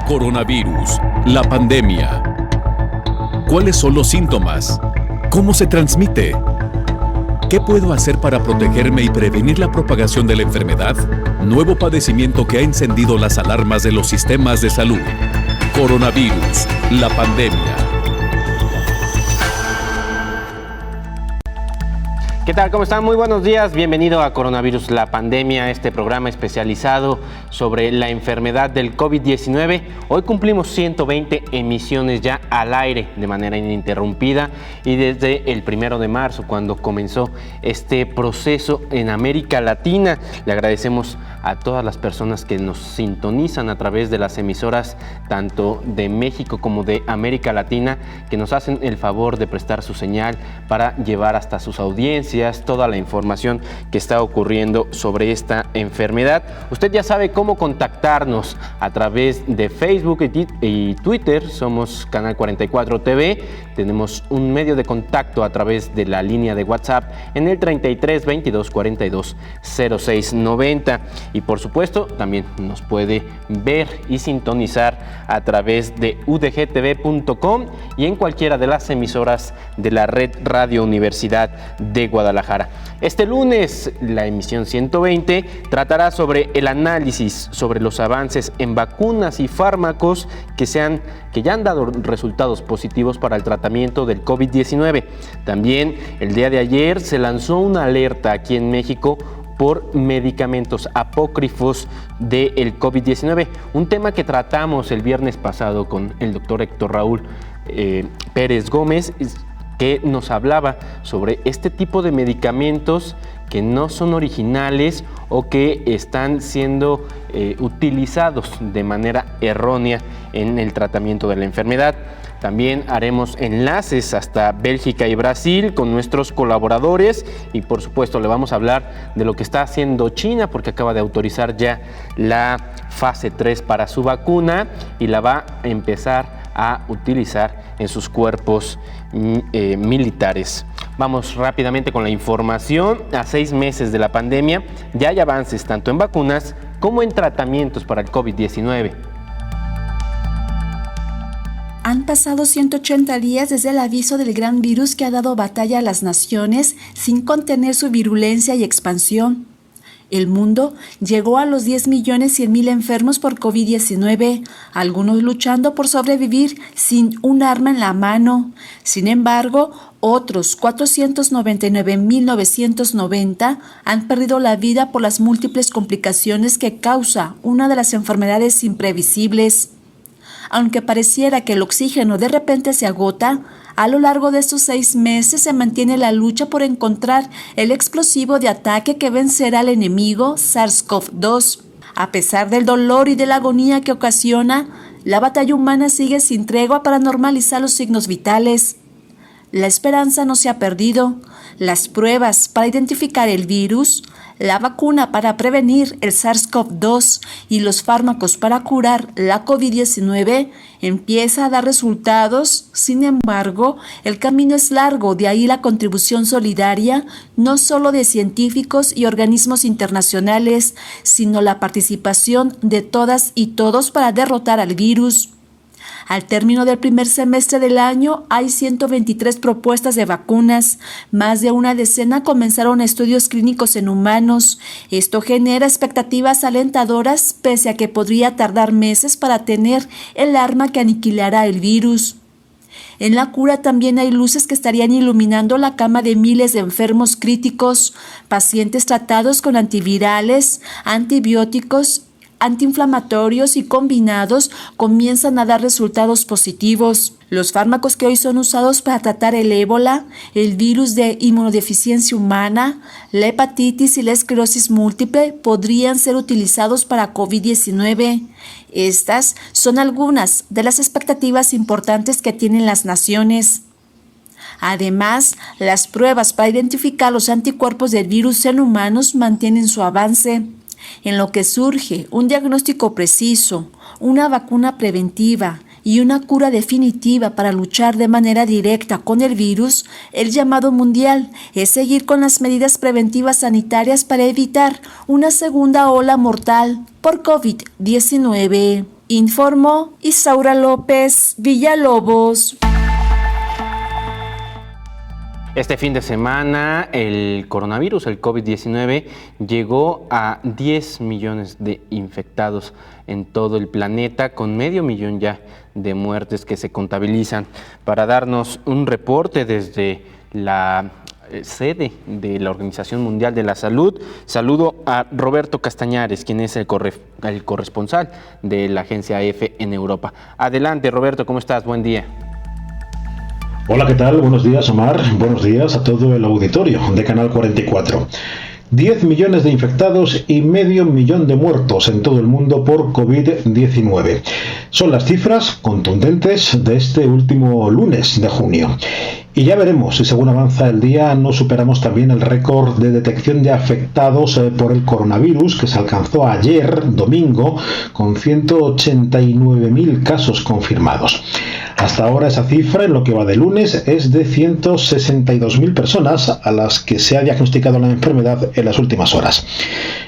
Coronavirus, la pandemia. ¿Cuáles son los síntomas? ¿Cómo se transmite? ¿Qué puedo hacer para protegerme y prevenir la propagación de la enfermedad? Nuevo padecimiento que ha encendido las alarmas de los sistemas de salud. Coronavirus, la pandemia. ¿Qué tal? ¿Cómo están? Muy buenos días. Bienvenido a Coronavirus, la pandemia, este programa especializado sobre la enfermedad del COVID-19. Hoy cumplimos 120 emisiones ya al aire de manera ininterrumpida y desde el 1 de marzo, cuando comenzó este proceso en América Latina. Le agradecemos a todas las personas que nos sintonizan a través de las emisoras tanto de México como de América Latina, que nos hacen el favor de prestar su señal para llevar hasta sus audiencias toda la información que está ocurriendo sobre esta enfermedad. Usted ya sabe cómo contactarnos a través de Facebook y Twitter. Somos Canal 44 TV. Tenemos un medio de contacto a través de la línea de WhatsApp en el 33 22 42 06 90. Y por supuesto, también nos puede ver y sintonizar a través de udgtv.com y en cualquiera de las emisoras de la Red Radio Universidad de Guadalajara. Este lunes, la emisión 120 tratará sobre el análisis sobre los avances en vacunas y fármacos que ya han dado resultados positivos para el tratamiento del COVID-19. También el día de ayer se lanzó una alerta aquí en México por medicamentos apócrifos del COVID-19, un tema que tratamos el viernes pasado con el doctor Héctor Raúl Pérez Gómez, que nos hablaba sobre este tipo de medicamentos que no son originales o que están siendo utilizados de manera errónea en el tratamiento de la enfermedad. También haremos enlaces hasta Bélgica y Brasil con nuestros colaboradores y por supuesto le vamos a hablar de lo que está haciendo China, porque acaba de autorizar ya la fase 3 para su vacuna y la va a empezar a utilizar en sus cuerpos militares. Vamos rápidamente con la información. A 6 meses de la pandemia ya hay avances tanto en vacunas como en tratamientos para el COVID-19. Han pasado 180 días desde el aviso del gran virus que ha dado batalla a las naciones sin contener su virulencia y expansión. El mundo llegó a los 10.100.000 enfermos por COVID-19, algunos luchando por sobrevivir sin un arma en la mano. Sin embargo, otros 499.990 han perdido la vida por las múltiples complicaciones que causa una de las enfermedades imprevisibles. Aunque pareciera que el oxígeno de repente se agota, a lo largo de estos 6 meses se mantiene la lucha por encontrar el explosivo de ataque que vencerá al enemigo SARS-CoV-2. A pesar del dolor y de la agonía que ocasiona, la batalla humana sigue sin tregua para normalizar los signos vitales. La esperanza no se ha perdido. Las pruebas para identificar el virus, la vacuna para prevenir el SARS-CoV-2 y los fármacos para curar la COVID-19 empieza a dar resultados. Sin embargo, el camino es largo, de ahí la contribución solidaria, no solo de científicos y organismos internacionales, sino la participación de todas y todos para derrotar al virus. Al término del primer semestre del año hay 123 propuestas de vacunas, más de una decena comenzaron estudios clínicos en humanos. Esto genera expectativas alentadoras pese a que podría tardar meses para tener el arma que aniquilará el virus. En la cura también hay luces que estarían iluminando la cama de miles de enfermos críticos, pacientes tratados con antivirales, antibióticos, antiinflamatorios y combinados comienzan a dar resultados positivos. Los fármacos que hoy son usados para tratar el ébola, el virus de inmunodeficiencia humana, la hepatitis y la esclerosis múltiple podrían ser utilizados para COVID-19. Estas son algunas de las expectativas importantes que tienen las naciones. Además, las pruebas para identificar los anticuerpos del virus en humanos mantienen su avance. En lo que surge un diagnóstico preciso, una vacuna preventiva y una cura definitiva para luchar de manera directa con el virus, el llamado mundial es seguir con las medidas preventivas sanitarias para evitar una segunda ola mortal por COVID-19. Informó Isaura López Villalobos. Este fin de semana el coronavirus, el COVID-19, llegó a 10 millones de infectados en todo el planeta, con 500,000 ya de muertes que se contabilizan. Para darnos un reporte desde la sede de la Organización Mundial de la Salud, saludo a Roberto Castañares, quien es el corresponsal de la agencia EFE en Europa. Adelante, Roberto, ¿cómo estás? Buen día. Hola, ¿qué tal? Buenos días, Omar. Buenos días a todo el auditorio de Canal 44. 10 millones de infectados y 500,000 de muertos en todo el mundo por COVID-19. Son las cifras contundentes de este último lunes de junio. Y ya veremos si según avanza el día no superamos también el récord de detección de afectados por el coronavirus que se alcanzó ayer, domingo, con 189.000 casos confirmados. Hasta ahora esa cifra en lo que va de lunes es de 162.000 personas a las que se ha diagnosticado la enfermedad en las últimas horas.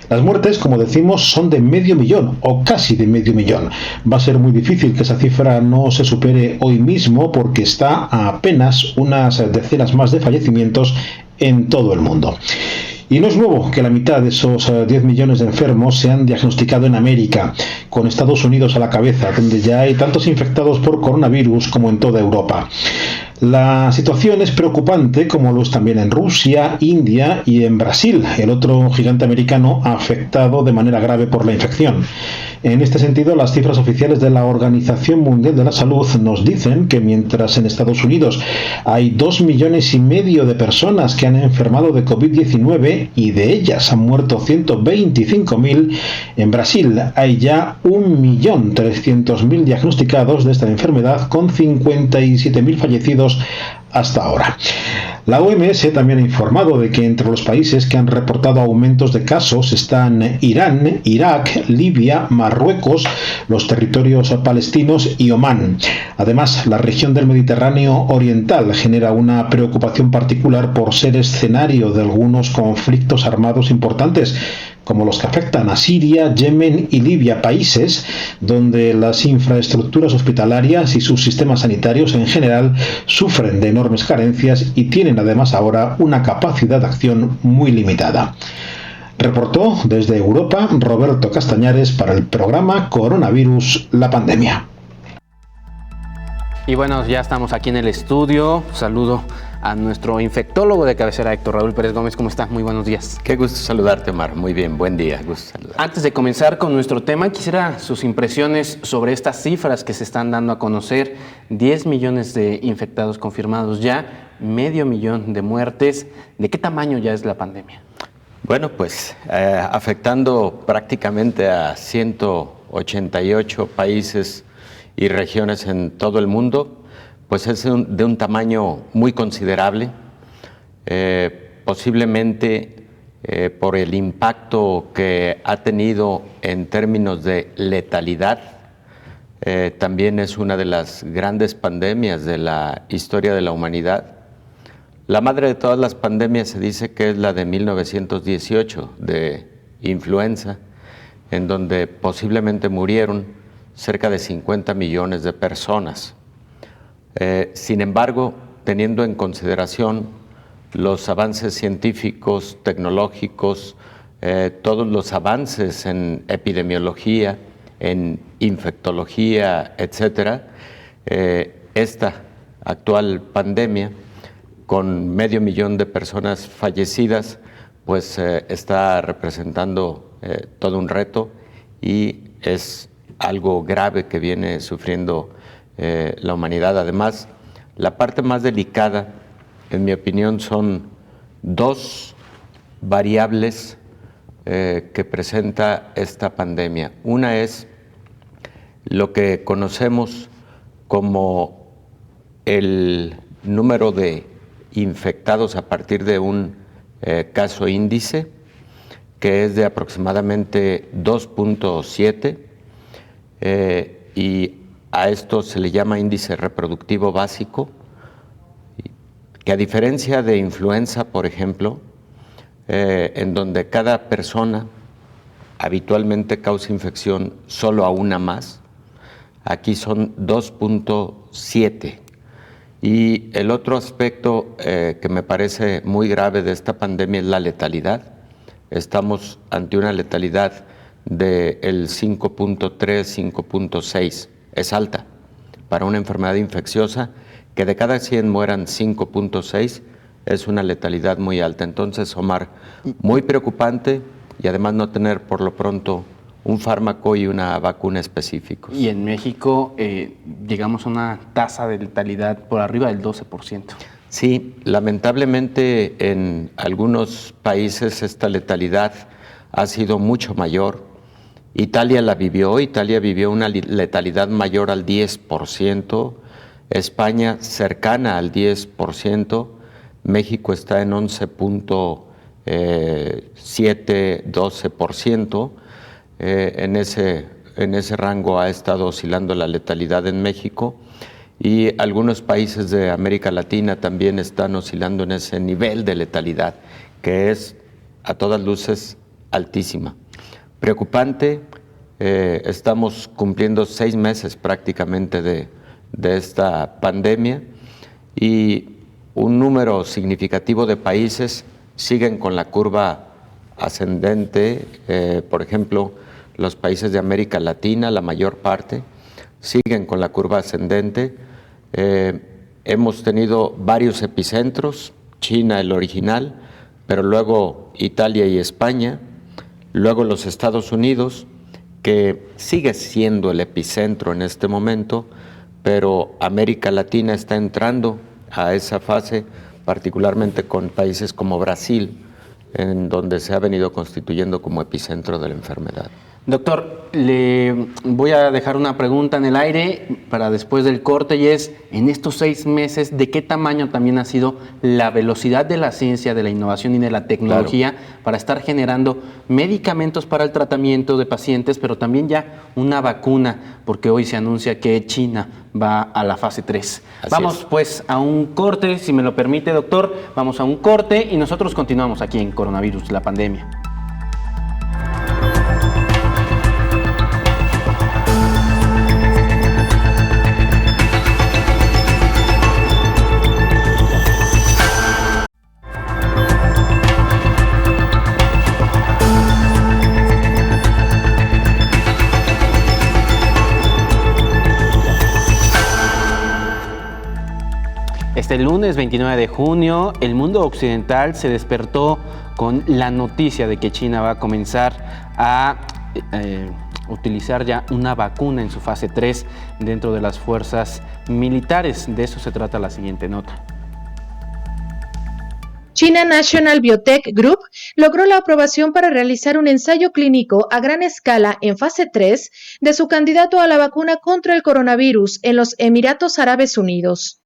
Las muertes, como decimos, son de 500,000 o casi de 500,000. Va a ser muy difícil que esa cifra no se supere hoy mismo porque está a apenas unas decenas más de fallecimientos en todo el mundo. Y no es nuevo que la mitad de esos 10 millones de enfermos se han diagnosticado en América, con Estados Unidos a la cabeza, donde ya hay tantos infectados por coronavirus como en toda Europa. La situación es preocupante, como lo es también en Rusia, India y en Brasil, el otro gigante americano afectado de manera grave por la infección. En este sentido, las cifras oficiales de la Organización Mundial de la Salud nos dicen que mientras en Estados Unidos hay 2,5 millones de personas que han enfermado de COVID-19 y de ellas han muerto 125.000, en Brasil hay ya 1.300.000 diagnosticados de esta enfermedad con 57.000 fallecidos hasta ahora. La OMS también ha informado de que entre los países que han reportado aumentos de casos están Irán, Irak, Libia, Marruecos, los territorios palestinos y Omán. Además, la región del Mediterráneo oriental genera una preocupación particular por ser escenario de algunos conflictos armados importantes, como los que afectan a Siria, Yemen y Libia, países donde las infraestructuras hospitalarias y sus sistemas sanitarios en general sufren de enormes carencias y tienen además ahora una capacidad de acción muy limitada. Reportó desde Europa Roberto Castañares para el programa Coronavirus, la pandemia. Y bueno, ya estamos aquí en el estudio. Saludo a nuestro infectólogo de cabecera, Héctor Raúl Pérez Gómez. ¿Cómo estás? Muy buenos días. Qué gusto saludarte, Omar. Muy bien, buen día. Gusto saludarte. Antes de comenzar con nuestro tema, quisiera sus impresiones sobre estas cifras que se están dando a conocer. 10 millones de infectados confirmados ya, 500,000 de muertes. ¿De qué tamaño ya es la pandemia? Bueno, pues afectando prácticamente a 188 países y regiones en todo el mundo, pues es de un tamaño muy considerable, posiblemente por el impacto que ha tenido en términos de letalidad. También es una de las grandes pandemias de la historia de la humanidad. La madre de todas las pandemias se dice que es la de 1918, de influenza, en donde posiblemente murieron cerca de 50 millones de personas. Sin embargo, teniendo en consideración los avances científicos, tecnológicos, todos los avances en epidemiología, en infectología, etcétera, esta actual pandemia, con 500,000 de personas fallecidas, pues está representando todo un reto y es algo grave que viene sufriendo la humanidad. Además, la parte más delicada, en mi opinión, son dos variables que presenta esta pandemia. Una es lo que conocemos como el número de infectados a partir de un caso índice, que es de aproximadamente 2.7, y a esto se le llama índice reproductivo básico, que a diferencia de influenza, por ejemplo, en donde cada persona habitualmente causa infección solo a una más, aquí son 2.7. Y el otro aspecto que me parece muy grave de esta pandemia es la letalidad. Estamos ante una letalidad del 5.3, 5.6. Es alta para una enfermedad infecciosa, que de cada 100 mueran 5.6, es una letalidad muy alta. Entonces, Omar, muy preocupante, y además no tener por lo pronto un fármaco y una vacuna específicos. Y en México llegamos a una tasa de letalidad por arriba del 12%. Sí, lamentablemente en algunos países esta letalidad ha sido mucho mayor. Italia vivió una letalidad mayor al 10%, España cercana al 10%, México está en 11.7, 12%. En ese rango ha estado oscilando la letalidad en México, y algunos países de América Latina también están oscilando en ese nivel de letalidad, que es a todas luces altísima. Preocupante, estamos cumpliendo 6 meses prácticamente de esta pandemia, y un número significativo de países siguen con la curva ascendente. Por ejemplo, los países de América Latina, la mayor parte, siguen con la curva ascendente. Hemos tenido varios epicentros, China el original, pero luego Italia y España, luego los Estados Unidos, que sigue siendo el epicentro en este momento, pero América Latina está entrando a esa fase, particularmente con países como Brasil, en donde se ha venido constituyendo como epicentro de la enfermedad. Doctor, le voy a dejar una pregunta en el aire para después del corte, y es, en estos 6 meses, ¿de qué tamaño también ha sido la velocidad de la ciencia, de la innovación y de la tecnología para estar generando medicamentos para el tratamiento de pacientes, pero también ya una vacuna? Porque hoy se anuncia que China va a la fase 3. Vamos pues a un corte, si me lo permite, doctor. Vamos a un corte y nosotros continuamos aquí en Coronavirus, la pandemia. Este lunes 29 de junio, el mundo occidental se despertó con la noticia de que China va a comenzar a utilizar ya una vacuna en su fase 3 dentro de las fuerzas militares. De eso se trata la siguiente nota. China National Biotech Group logró la aprobación para realizar un ensayo clínico a gran escala en fase 3 de su candidato a la vacuna contra el coronavirus en los Emiratos Árabes Unidos.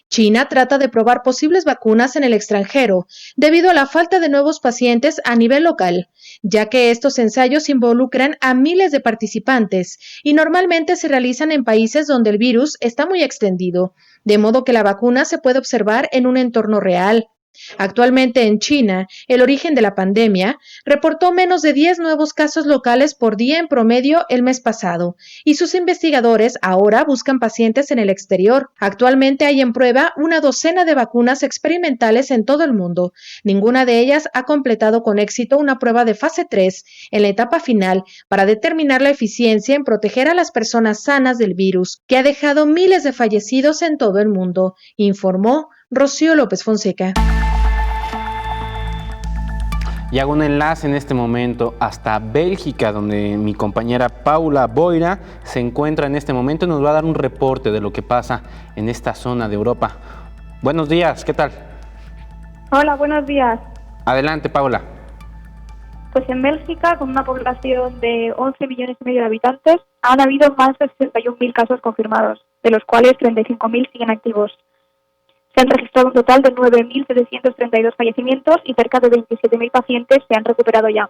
China trata de probar posibles vacunas en el extranjero debido a la falta de nuevos pacientes a nivel local, ya que estos ensayos involucran a miles de participantes y normalmente se realizan en países donde el virus está muy extendido, de modo que la vacuna se puede observar en un entorno real. Actualmente en China, el origen de la pandemia reportó menos de 10 nuevos casos locales por día en promedio el mes pasado, y sus investigadores ahora buscan pacientes en el exterior. Actualmente hay en prueba una docena de vacunas experimentales en todo el mundo. Ninguna de ellas ha completado con éxito una prueba de fase 3 en la etapa final para determinar la eficiencia en proteger a las personas sanas del virus, que ha dejado miles de fallecidos en todo el mundo, informó Rocío López Fonseca. Y hago un enlace en este momento hasta Bélgica, donde mi compañera Paula Boira se encuentra en este momento y nos va a dar un reporte de lo que pasa en esta zona de Europa. Buenos días, ¿qué tal? Hola, buenos días. Adelante, Paula. Pues en Bélgica, con una población de 11 millones y medio de habitantes, han habido más de 61.000 casos confirmados, de los cuales 35.000 siguen activos. Se han registrado un total de 9.732 fallecimientos y cerca de 27.000 pacientes se han recuperado ya.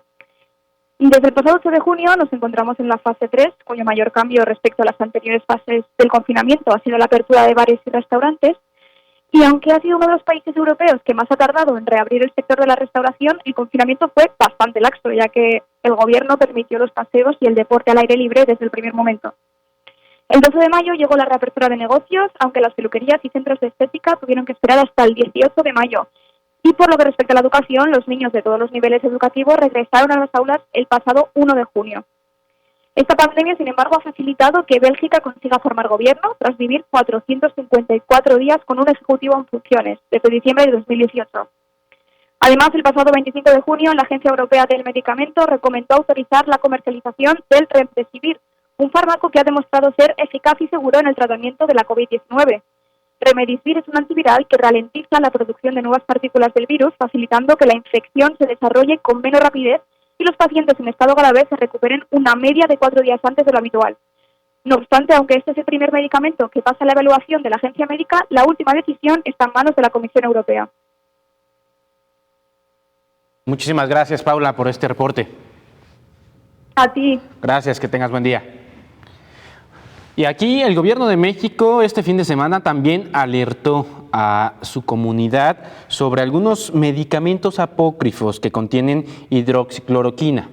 Desde el pasado 8 de junio nos encontramos en la fase 3, cuyo mayor cambio respecto a las anteriores fases del confinamiento ha sido la apertura de bares y restaurantes. Y aunque ha sido uno de los países europeos que más ha tardado en reabrir el sector de la restauración, el confinamiento fue bastante laxo, ya que el gobierno permitió los paseos y el deporte al aire libre desde el primer momento. El 12 de mayo llegó la reapertura de negocios, aunque las peluquerías y centros de estética tuvieron que esperar hasta el 18 de mayo. Y por lo que respecta a la educación, los niños de todos los niveles educativos regresaron a las aulas el pasado 1 de junio. Esta pandemia, sin embargo, ha facilitado que Bélgica consiga formar gobierno tras vivir 454 días con un ejecutivo en funciones, desde diciembre de 2018. Además, el pasado 25 de junio, la Agencia Europea del Medicamento recomendó autorizar la comercialización del Remdesivir, un fármaco que ha demostrado ser eficaz y seguro en el tratamiento de la COVID-19. Remdesivir es un antiviral que ralentiza la producción de nuevas partículas del virus, facilitando que la infección se desarrolle con menos rapidez y los pacientes en estado grave se recuperen una media de 4 días antes de lo habitual. No obstante, aunque este es el primer medicamento que pasa la evaluación de la agencia médica, la última decisión está en manos de la Comisión Europea. Muchísimas gracias, Paula, por este reporte. A ti. Gracias, que tengas buen día. Y aquí el gobierno de México este fin de semana también alertó a su comunidad sobre algunos medicamentos apócrifos que contienen hidroxicloroquina.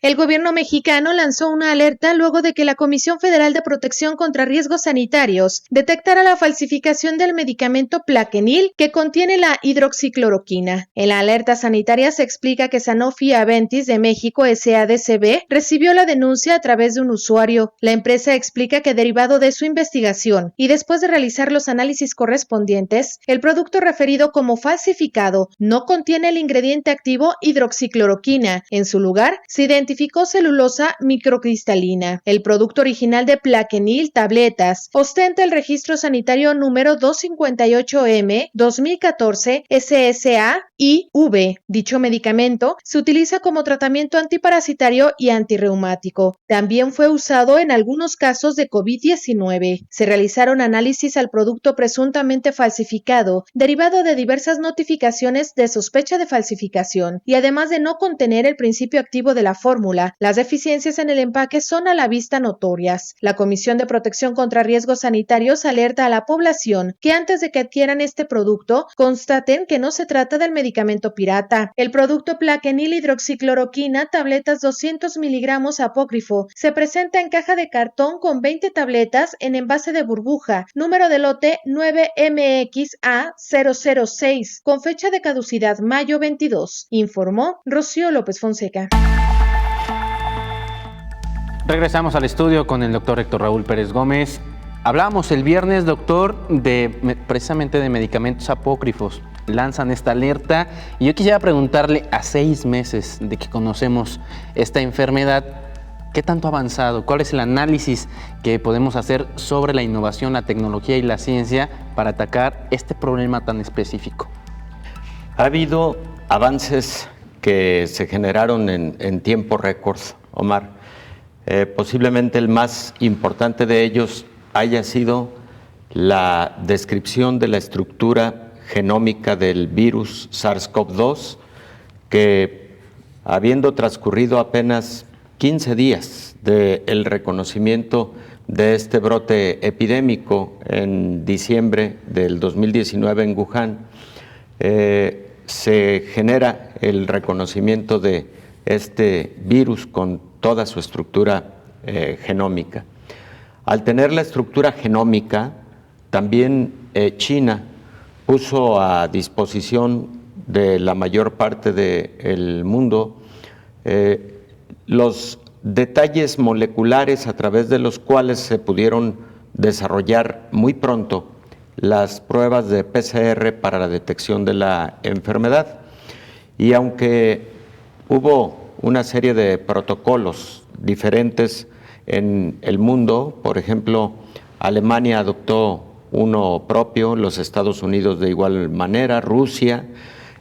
El gobierno mexicano lanzó una alerta luego de que la Comisión Federal de Protección contra Riesgos Sanitarios detectara la falsificación del medicamento Plaquenil que contiene la hidroxicloroquina. En la alerta sanitaria se explica que Sanofi Aventis de México SADCB recibió la denuncia a través de un usuario. La empresa explica que derivado de su investigación y después de realizar los análisis correspondientes, el producto referido como falsificado no contiene el ingrediente activo hidroxicloroquina. En su lugar, se identificó celulosa microcristalina. El producto original de Plaquenil tabletas ostenta el registro sanitario número 258M 2014 SSA-IV. Dicho medicamento se utiliza como tratamiento antiparasitario y antirreumático. También fue usado en algunos casos de COVID-19. Se realizaron análisis al producto presuntamente falsificado, derivado de diversas notificaciones de sospecha de falsificación, y además de no contener el principio activo de la fórmula, las deficiencias en el empaque son a la vista notorias. La Comisión de Protección contra Riesgos Sanitarios alerta a la población que antes de que adquieran este producto, constaten que no se trata del medicamento pirata. El producto Plaquenil hidroxicloroquina, tabletas 200 miligramos apócrifo, se presenta en caja de cartón con 20 tabletas en envase de burbuja, número de lote 9MXA006, con fecha de caducidad mayo 22, informó Rocío López Fonseca. Regresamos al estudio con el doctor Héctor Raúl Pérez Gómez. Hablábamos el viernes, doctor, precisamente de medicamentos apócrifos. Lanzan esta alerta y yo quisiera preguntarle, a 6 meses de que conocemos esta enfermedad, ¿qué tanto ha avanzado? ¿Cuál es el análisis que podemos hacer sobre la innovación, la tecnología y la ciencia para atacar este problema tan específico? Ha habido avances que se generaron en tiempo récord, Omar. Posiblemente el más importante de ellos haya sido la descripción de la estructura genómica del virus SARS-CoV-2, que habiendo transcurrido apenas 15 días del reconocimiento de este brote epidémico en diciembre del 2019 en Wuhan, se genera el reconocimiento de este virus con toda su estructura genómica. Al tener la estructura genómica, también China puso a disposición de la mayor parte del mundo los detalles moleculares a través de los cuales se pudieron desarrollar muy pronto las pruebas de PCR para la detección de la enfermedad. Y aunque hubo una serie de protocolos diferentes en el mundo, por ejemplo, Alemania adoptó uno propio, los Estados Unidos de igual manera, Rusia,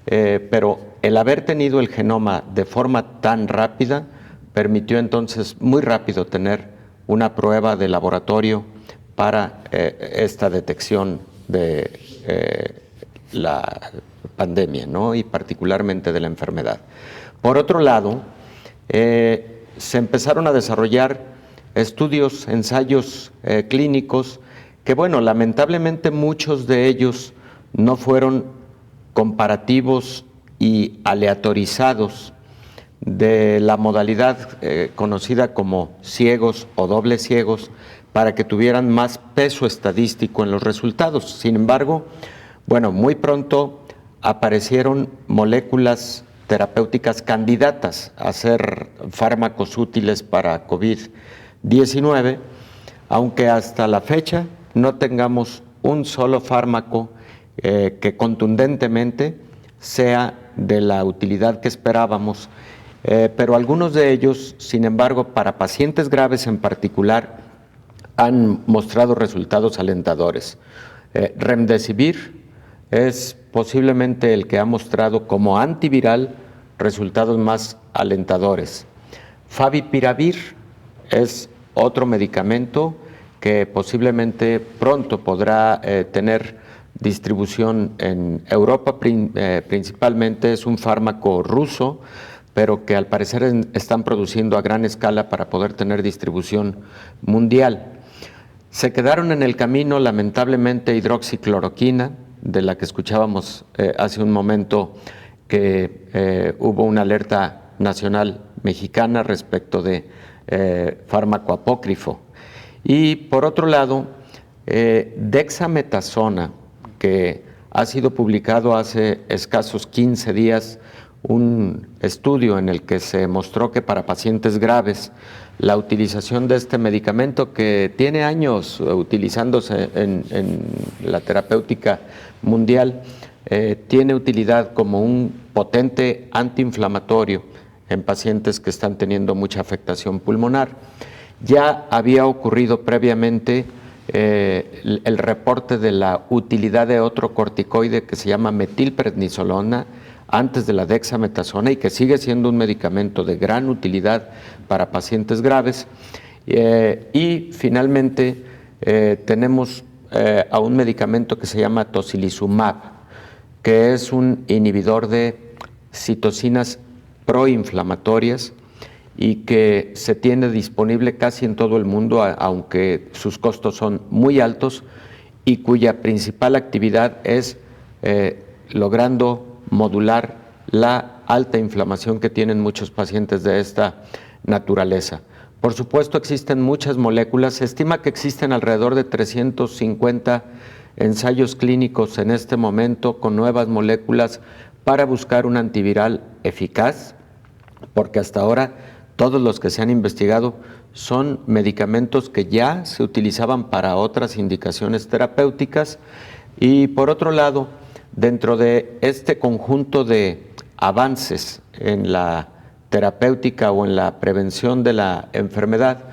pero el haber tenido el genoma de forma tan rápida permitió entonces muy rápido tener una prueba de laboratorio para esta detección de la pandemia, ¿no? Y particularmente de la enfermedad. Por otro lado, se empezaron a desarrollar estudios, ensayos clínicos que, bueno, lamentablemente muchos de ellos no fueron comparativos y aleatorizados, de la modalidad conocida como ciegos o dobles ciegos para que tuvieran más peso estadístico en los resultados. Sin embargo, bueno, muy pronto aparecieron moléculas terapéuticas candidatas a ser fármacos útiles para COVID-19, aunque hasta la fecha no tengamos un solo fármaco que contundentemente sea de la utilidad que esperábamos, pero algunos de ellos, sin embargo, para pacientes graves en particular, han mostrado resultados alentadores. Remdesivir es posiblemente el que ha mostrado como antiviral resultados más alentadores. Favipiravir es otro medicamento que posiblemente pronto podrá tener distribución en Europa, principalmente es un fármaco ruso, pero que al parecer están produciendo a gran escala para poder tener distribución mundial. Se quedaron en el camino, lamentablemente, hidroxicloroquina, de la que escuchábamos hace un momento que hubo una alerta nacional mexicana respecto de fármaco apócrifo. Y por otro lado, dexametasona, que ha sido publicado hace escasos 15 días, un estudio en el que se mostró que para pacientes graves la utilización de este medicamento, que tiene años utilizándose en la terapéutica mundial, tiene utilidad como un potente antiinflamatorio en pacientes que están teniendo mucha afectación pulmonar. Ya había ocurrido previamente el reporte de la utilidad de otro corticoide que se llama metilprednisolona antes de la dexametasona y que sigue siendo un medicamento de gran utilidad para pacientes graves. Y finalmente tenemos a un medicamento que se llama tocilizumab, que es un inhibidor de citocinas proinflamatorias y que se tiene disponible casi en todo el mundo, aunque sus costos son muy altos, y cuya principal actividad es logrando modular la alta inflamación que tienen muchos pacientes de esta naturaleza. Por supuesto, existen muchas moléculas. Se estima que existen alrededor de 350 ensayos clínicos en este momento con nuevas moléculas para buscar un antiviral eficaz, porque hasta ahora todos los que se han investigado son medicamentos que ya se utilizaban para otras indicaciones terapéuticas. Y por otro lado, dentro de este conjunto de avances en la terapéutica o en la prevención de la enfermedad,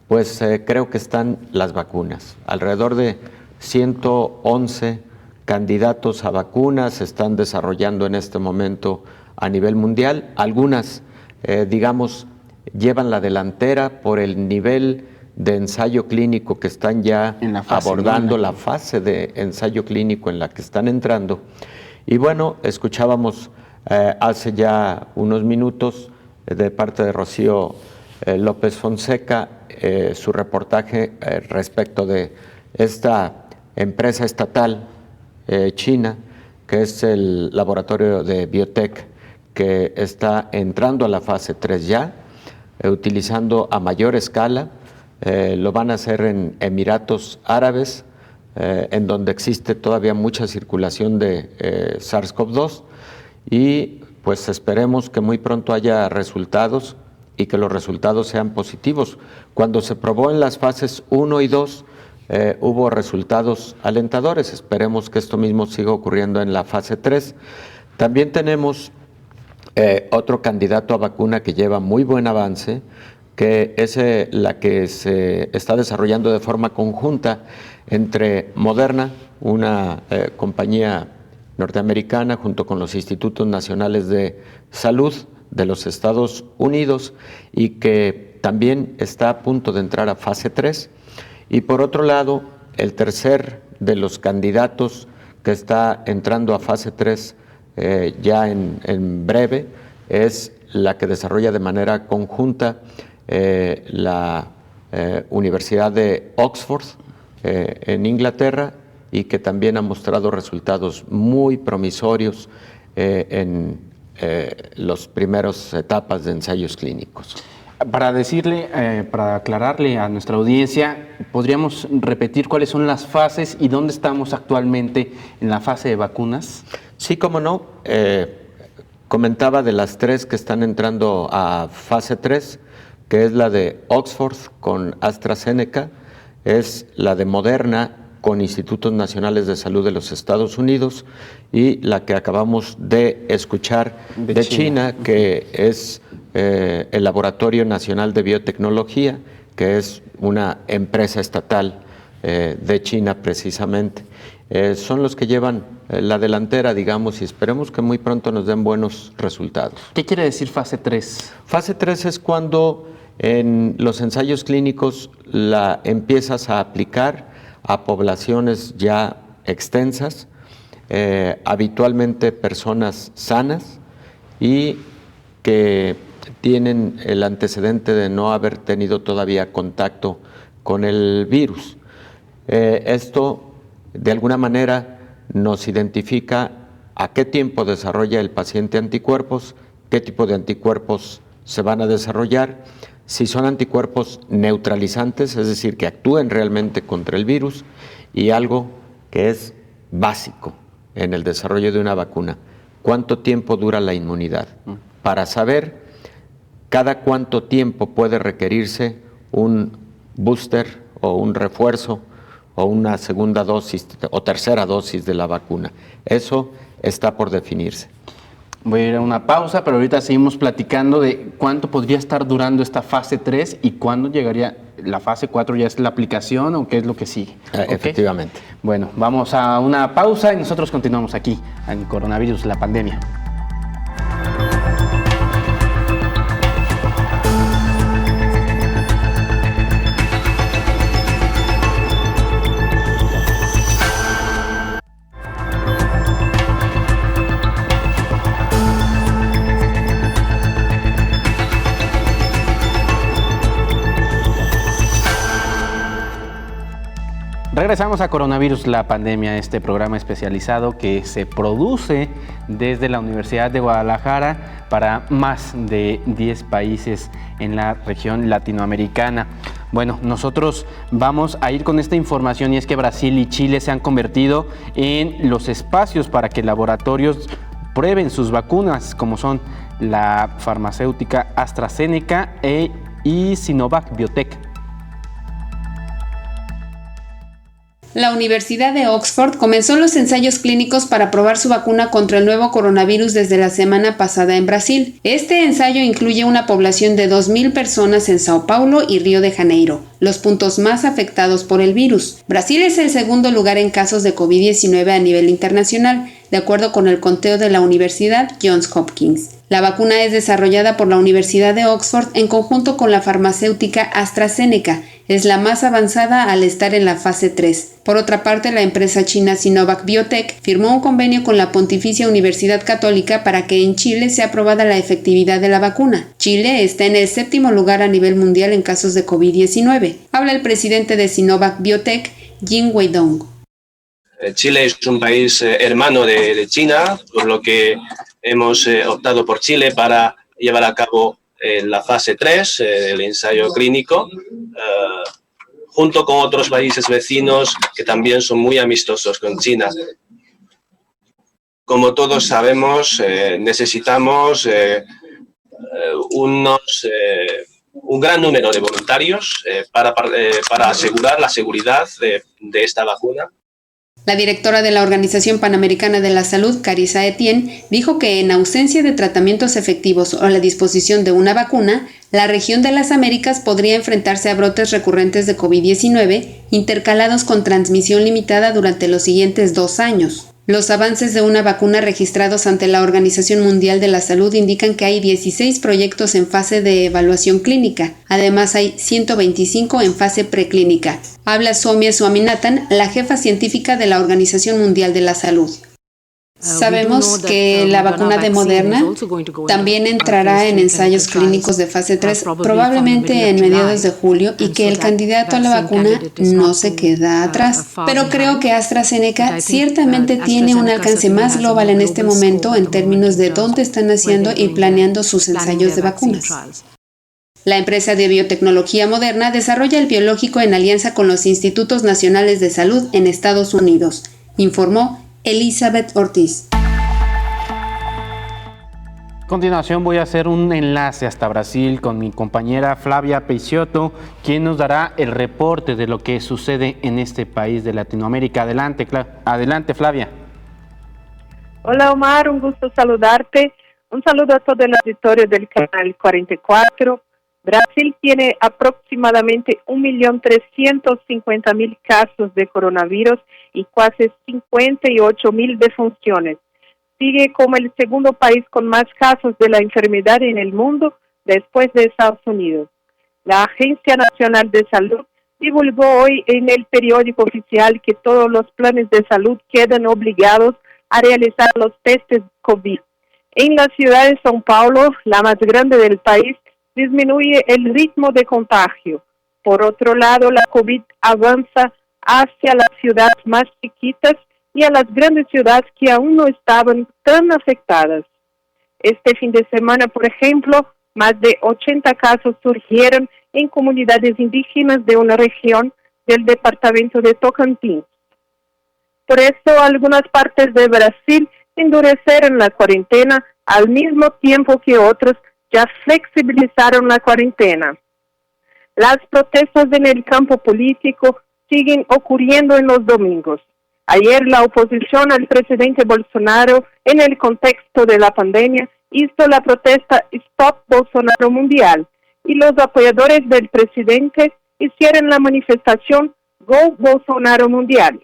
pues creo que están las vacunas. Alrededor de 111 candidatos a vacunas se están desarrollando en este momento a nivel mundial. Algunas, digamos, llevan la delantera por el nivel de ensayo clínico que están ya abordando, la fase de ensayo clínico en la que están entrando. Y bueno, escuchábamos hace ya unos minutos de parte de Rocío López Fonseca su reportaje respecto de esta empresa estatal china, que es el laboratorio de biotech, que está entrando a la fase 3 ya, utilizando a mayor escala. Lo van a hacer en Emiratos Árabes, en donde existe todavía mucha circulación de SARS-CoV-2, y pues esperemos que muy pronto haya resultados y que los resultados sean positivos. Cuando se probó en las fases 1 y 2 hubo resultados alentadores. Esperemos que esto mismo siga ocurriendo en la fase 3. También tenemos otro candidato a vacuna que lleva muy buen avance, que es la que se está desarrollando de forma conjunta entre Moderna, una compañía norteamericana, junto con los Institutos Nacionales de Salud de los Estados Unidos, y que también está a punto de entrar a fase 3. Y por otro lado, el tercer de los candidatos que está entrando a fase 3 ya en breve es la que desarrolla de manera conjunta la Universidad de Oxford en Inglaterra, y que también ha mostrado resultados muy promisorios en las primeras etapas de ensayos clínicos. Para aclararle a nuestra audiencia, ¿podríamos repetir cuáles son las fases y dónde estamos actualmente en la fase de vacunas? Sí, cómo no. Comentaba de las 3 que están entrando a fase 3, que es la de Oxford con AstraZeneca, es la de Moderna con Institutos Nacionales de Salud de los Estados Unidos y la que acabamos de escuchar de China, que es el Laboratorio Nacional de Biotecnología, que es una empresa estatal de China precisamente. Son los que llevan la delantera, digamos, y esperemos que muy pronto nos den buenos resultados. ¿Qué quiere decir fase 3? Fase 3 es cuando en los ensayos clínicos la empiezas a aplicar a poblaciones ya extensas, habitualmente personas sanas y que tienen el antecedente de no haber tenido todavía contacto con el virus. Esto, de alguna manera, nos identifica a qué tiempo desarrolla el paciente anticuerpos, qué tipo de anticuerpos se van a desarrollar, si son anticuerpos neutralizantes, es decir, que actúen realmente contra el virus, y algo que es básico en el desarrollo de una vacuna, cuánto tiempo dura la inmunidad, para saber cada cuánto tiempo puede requerirse un booster o un refuerzo o una segunda dosis o tercera dosis de la vacuna. Eso está por definirse. Voy a ir a una pausa, pero ahorita seguimos platicando de cuánto podría estar durando esta fase 3 y cuándo llegaría la fase 4, ya es la aplicación o qué es lo que sigue. ¿Okay? Efectivamente. Bueno, vamos a una pausa y nosotros continuamos aquí en Coronavirus, la pandemia. Regresamos a Coronavirus, la pandemia, este programa especializado que se produce desde la Universidad de Guadalajara para más de 10 países en la región latinoamericana. Bueno, nosotros vamos a ir con esta información y es que Brasil y Chile se han convertido en los espacios para que laboratorios prueben sus vacunas, como son la farmacéutica AstraZeneca y Sinovac Biotech. La Universidad de Oxford comenzó los ensayos clínicos para probar su vacuna contra el nuevo coronavirus desde la semana pasada en Brasil. Este ensayo incluye una población de 2.000 personas en Sao Paulo y Río de Janeiro, los puntos más afectados por el virus. Brasil es el segundo lugar en casos de COVID-19 a nivel internacional, de acuerdo con el conteo de la Universidad Johns Hopkins. La vacuna es desarrollada por la Universidad de Oxford en conjunto con la farmacéutica AstraZeneca. Es la más avanzada al estar en la fase 3. Por otra parte, la empresa china Sinovac Biotech firmó un convenio con la Pontificia Universidad Católica para que en Chile sea aprobada la efectividad de la vacuna. Chile está en el 7º lugar a nivel mundial en casos de COVID-19. Habla el presidente de Sinovac Biotech, Jin Weidong. Chile es un país hermano de China, por lo que hemos optado por Chile para llevar a cabo la fase 3, el ensayo clínico, junto con otros países vecinos que también son muy amistosos con China. Como todos sabemos, necesitamos un gran número de voluntarios para asegurar la seguridad de esta vacuna. La directora de la Organización Panamericana de la Salud, Carissa Etienne, dijo que en ausencia de tratamientos efectivos o la disposición de una vacuna, la región de las Américas podría enfrentarse a brotes recurrentes de COVID-19 intercalados con transmisión limitada durante los siguientes 2 años. Los avances de una vacuna registrados ante la Organización Mundial de la Salud indican que hay 16 proyectos en fase de evaluación clínica. Además, hay 125 en fase preclínica. Habla Soumya Swaminathan, la jefa científica de la Organización Mundial de la Salud. Sabemos que la vacuna de Moderna también entrará en ensayos clínicos de fase 3 probablemente en mediados de julio y que el candidato a la vacuna no se queda atrás. Pero creo que AstraZeneca ciertamente tiene un alcance más global en este momento en términos de dónde están haciendo y planeando sus ensayos de vacunas. La empresa de biotecnología Moderna desarrolla el biológico en alianza con los Institutos Nacionales de Salud en Estados Unidos, informó Elizabeth Ortiz. A continuación voy a hacer un enlace hasta Brasil con mi compañera Flavia Peixoto, quien nos dará el reporte de lo que sucede en este país de Latinoamérica. Adelante, Flavia. Hola Omar, un gusto saludarte. Un saludo a todo el auditorio del canal 44. Brasil tiene aproximadamente 1.350.000 casos de coronavirus y casi 58.000 defunciones. Sigue como el segundo país con más casos de la enfermedad en el mundo después de Estados Unidos. La Agencia Nacional de Salud divulgó hoy en el periódico oficial que todos los planes de salud quedan obligados a realizar los testes COVID. En la ciudad de São Paulo, la más grande del país, disminuye el ritmo de contagio. Por otro lado, la COVID avanza hacia las ciudades más chiquitas y a las grandes ciudades que aún no estaban tan afectadas. Este fin de semana, por ejemplo, más de 80 casos surgieron en comunidades indígenas de una región del departamento de Tocantins. Por eso, algunas partes de Brasil endurecieron la cuarentena al mismo tiempo que otros ya flexibilizaron la cuarentena. Las protestas en el campo político siguen ocurriendo en los domingos. Ayer la oposición al presidente Bolsonaro, en el contexto de la pandemia, hizo la protesta Stop Bolsonaro Mundial y los apoyadores del presidente hicieron la manifestación Go Bolsonaro Mundial.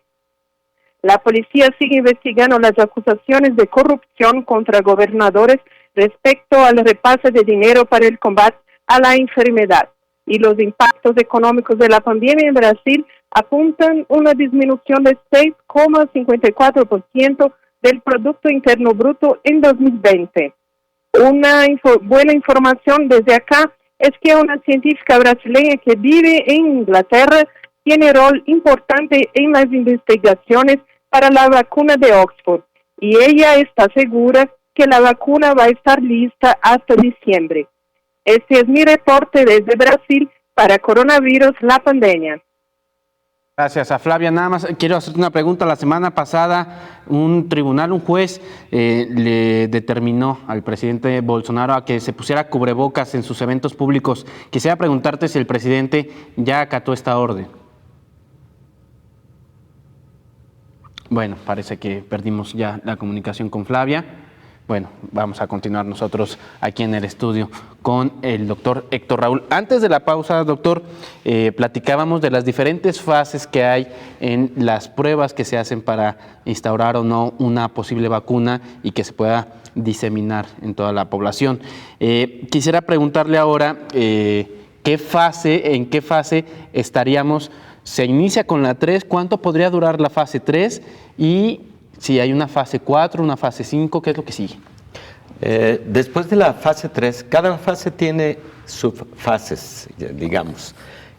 La policía sigue investigando las acusaciones de corrupción contra gobernadores respecto al repaso de dinero para el combate a la enfermedad. Y los impactos económicos de la pandemia en Brasil apuntan una disminución de 6,54% del Producto Interno Bruto en 2020. Una buena información desde acá es que una científica brasileña que vive en Inglaterra tiene rol importante en las investigaciones para la vacuna de Oxford y ella está segura que la vacuna va a estar lista hasta diciembre. Este es mi reporte desde Brasil para Coronavirus, la pandemia. Gracias a Flavia. Nada más quiero hacerte una pregunta. La semana pasada un juez, le determinó al presidente Bolsonaro a que se pusiera cubrebocas en sus eventos públicos. Quisiera preguntarte si el presidente ya acató esta orden. Bueno, parece que perdimos ya la comunicación con Flavia. Bueno, vamos a continuar nosotros aquí en el estudio con el doctor Héctor Raúl. Antes de la pausa, doctor, platicábamos de las diferentes fases que hay en las pruebas que se hacen para instaurar o no una posible vacuna y que se pueda diseminar en toda la población. Quisiera preguntarle ahora en qué fase estaríamos. Se inicia con la 3, ¿cuánto podría durar la fase 3? Y si hay una fase 4, una fase 5, ¿qué es lo que sigue? Después de la fase 3, cada fase tiene subfases, digamos.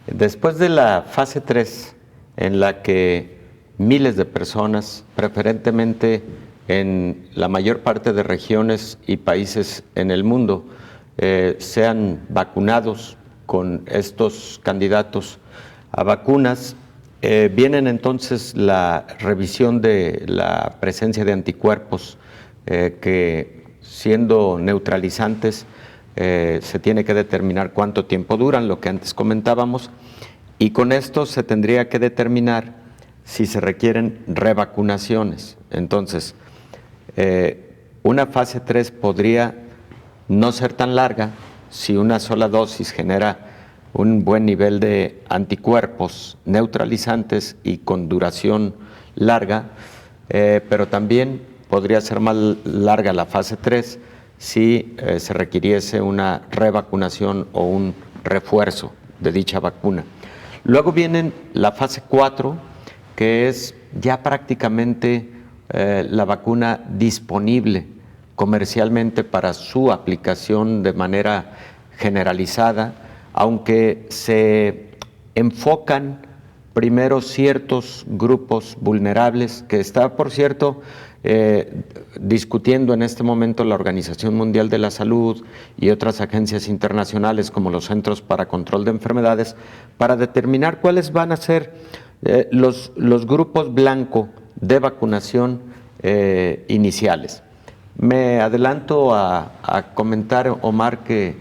Después de la fase 3, en la que miles de personas, preferentemente en la mayor parte de regiones y países en el mundo, sean vacunados con estos candidatos a vacunas, vienen entonces la revisión de la presencia de anticuerpos que, siendo neutralizantes, se tiene que determinar cuánto tiempo duran, lo que antes comentábamos, y con esto se tendría que determinar si se requieren revacunaciones. Entonces, una fase 3 podría no ser tan larga si una sola dosis genera un buen nivel de anticuerpos neutralizantes y con duración larga, pero también podría ser más larga la fase 3 si se requiriese una revacunación o un refuerzo de dicha vacuna. Luego viene la fase 4, que es ya prácticamente la vacuna disponible comercialmente para su aplicación de manera generalizada, aunque se enfocan primero ciertos grupos vulnerables, que está, por cierto, discutiendo en este momento la Organización Mundial de la Salud y otras agencias internacionales como los Centros para Control de Enfermedades, para determinar cuáles van a ser los grupos blanco de vacunación iniciales. Me adelanto a comentar, Omar, que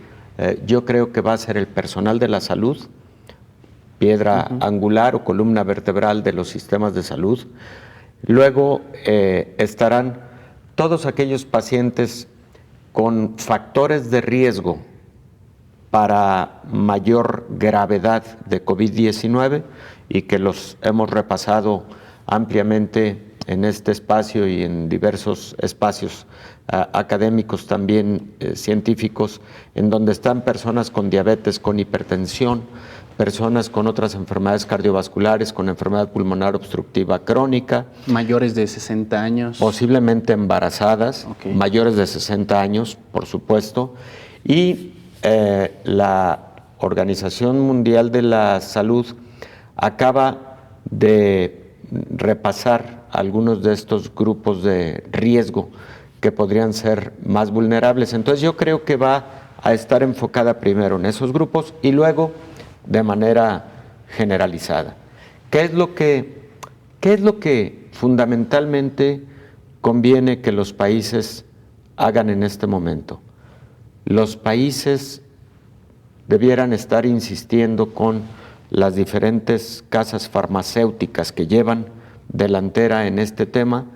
yo creo que va a ser el personal de la salud, piedra angular o columna vertebral de los sistemas de salud. Luego estarán todos aquellos pacientes con factores de riesgo para mayor gravedad de COVID-19 y que los hemos repasado ampliamente en este espacio y en diversos espacios académicos también científicos, en donde están personas con diabetes, con hipertensión, personas con otras enfermedades cardiovasculares, con enfermedad pulmonar obstructiva crónica. Mayores de 60 años. Posiblemente embarazadas, mayores de 60 años, por supuesto. Y la Organización Mundial de la Salud acaba de repasar algunos de estos grupos de riesgo que podrían ser más vulnerables. Entonces yo creo que va a estar enfocada primero en esos grupos y luego de manera generalizada. ¿Qué es lo que fundamentalmente conviene que los países hagan en este momento? Los países debieran estar insistiendo con las diferentes casas farmacéuticas que llevan delantera en este tema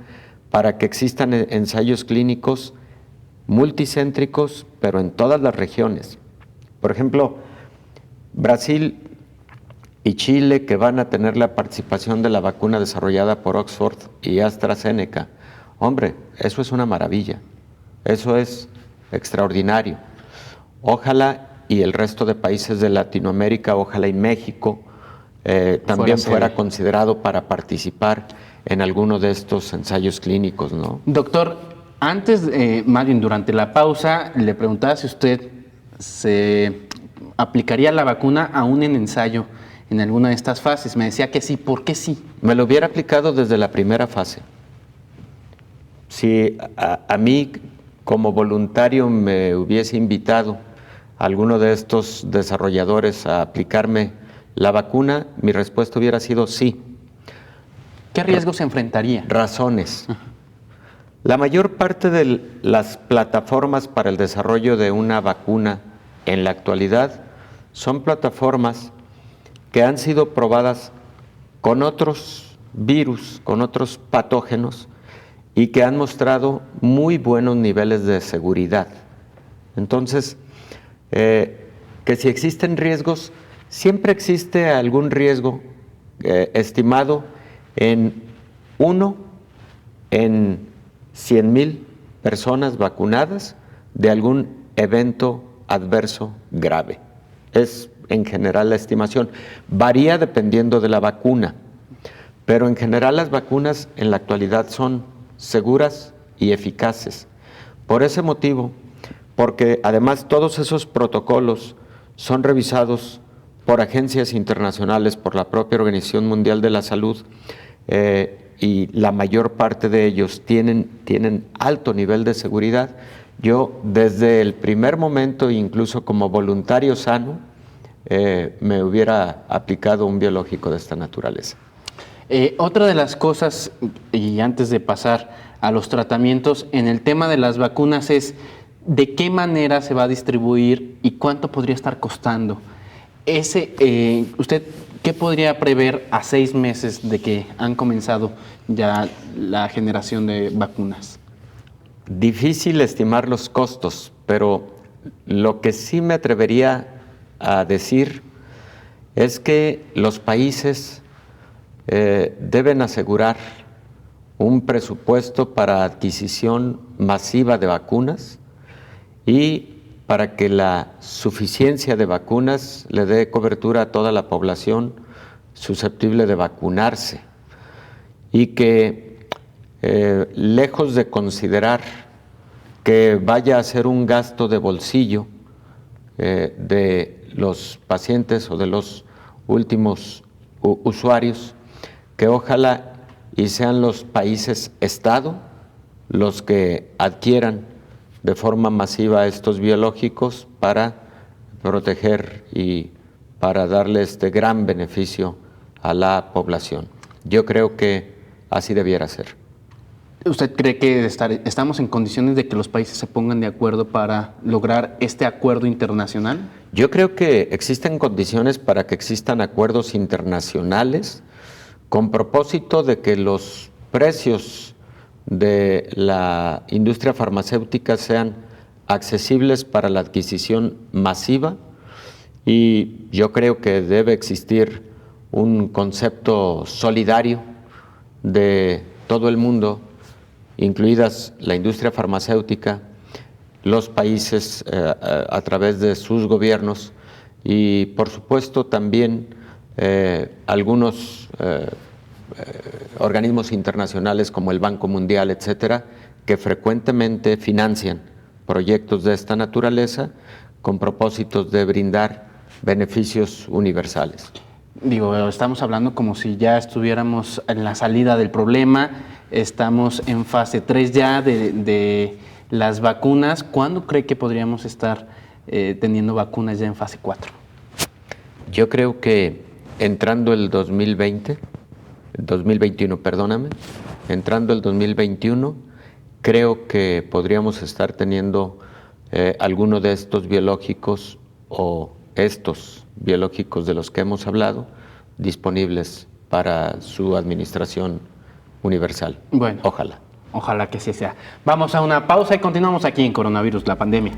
para que existan ensayos clínicos multicéntricos, pero en todas las regiones. Por ejemplo, Brasil y Chile, que van a tener la participación de la vacuna desarrollada por Oxford y AstraZeneca. Hombre, eso es una maravilla, eso es extraordinario. Ojalá y el resto de países de Latinoamérica, ojalá y México también fuera considerado para participar en alguno de estos ensayos clínicos, ¿no? Doctor, antes, más bien durante la pausa, le preguntaba si usted se aplicaría la vacuna aún en ensayo en alguna de estas fases. Me decía que sí. ¿Por qué sí? Me lo hubiera aplicado desde la primera fase. Si a mí como voluntario me hubiese invitado a alguno de estos desarrolladores a aplicarme la vacuna, mi respuesta hubiera sido sí. ¿Qué riesgos se enfrentaría? Razones. La mayor parte de las plataformas para el desarrollo de una vacuna en la actualidad son plataformas que han sido probadas con otros virus, con otros patógenos y que han mostrado muy buenos niveles de seguridad. Entonces, que si existen riesgos, siempre existe algún riesgo estimado en 1 en 100,000 personas vacunadas de algún evento adverso grave. Es en general la estimación. Varía dependiendo de la vacuna, pero en general las vacunas en la actualidad son seguras y eficaces. Por ese motivo, porque además todos esos protocolos son revisados por agencias internacionales, por la propia Organización Mundial de la Salud, y la mayor parte de ellos tienen alto nivel de seguridad. Yo desde el primer momento, incluso como voluntario sano, me hubiera aplicado un biológico de esta naturaleza. Otra de las cosas, y antes de pasar a los tratamientos, en el tema de las vacunas es de qué manera se va a distribuir y cuánto podría estar costando. ¿Usted qué podría prever a 6 meses de que han comenzado ya la generación de vacunas? Difícil estimar los costos, pero lo que sí me atrevería a decir es que los países deben asegurar un presupuesto para adquisición masiva de vacunas y para que la suficiencia de vacunas le dé cobertura a toda la población susceptible de vacunarse y que lejos de considerar que vaya a ser un gasto de bolsillo de los pacientes o de los últimos usuarios, que ojalá y sean los países Estado los que adquieran de forma masiva estos biológicos para proteger y para darle este gran beneficio a la población. Yo creo que así debiera ser. ¿Usted cree que estamos en condiciones de que los países se pongan de acuerdo para lograr este acuerdo internacional? Yo creo que existen condiciones para que existan acuerdos internacionales con propósito de que los precios de la industria farmacéutica sean accesibles para la adquisición masiva, y yo creo que debe existir un concepto solidario de todo el mundo, incluidas la industria farmacéutica, los países a través de sus gobiernos y, por supuesto, también algunos organismos internacionales como el Banco Mundial, etcétera, que frecuentemente financian proyectos de esta naturaleza con propósitos de brindar beneficios universales. Estamos hablando como si ya estuviéramos en la salida del problema, estamos en fase 3 ya de las vacunas. ¿Cuándo cree que podríamos estar teniendo vacunas ya en fase 4? Yo creo que entrando el 2021, creo que podríamos estar teniendo alguno de estos biológicos o estos biológicos de los que hemos hablado disponibles para su administración universal. Bueno, ojalá que sí sea. Vamos a una pausa y continuamos aquí en Coronavirus, la pandemia.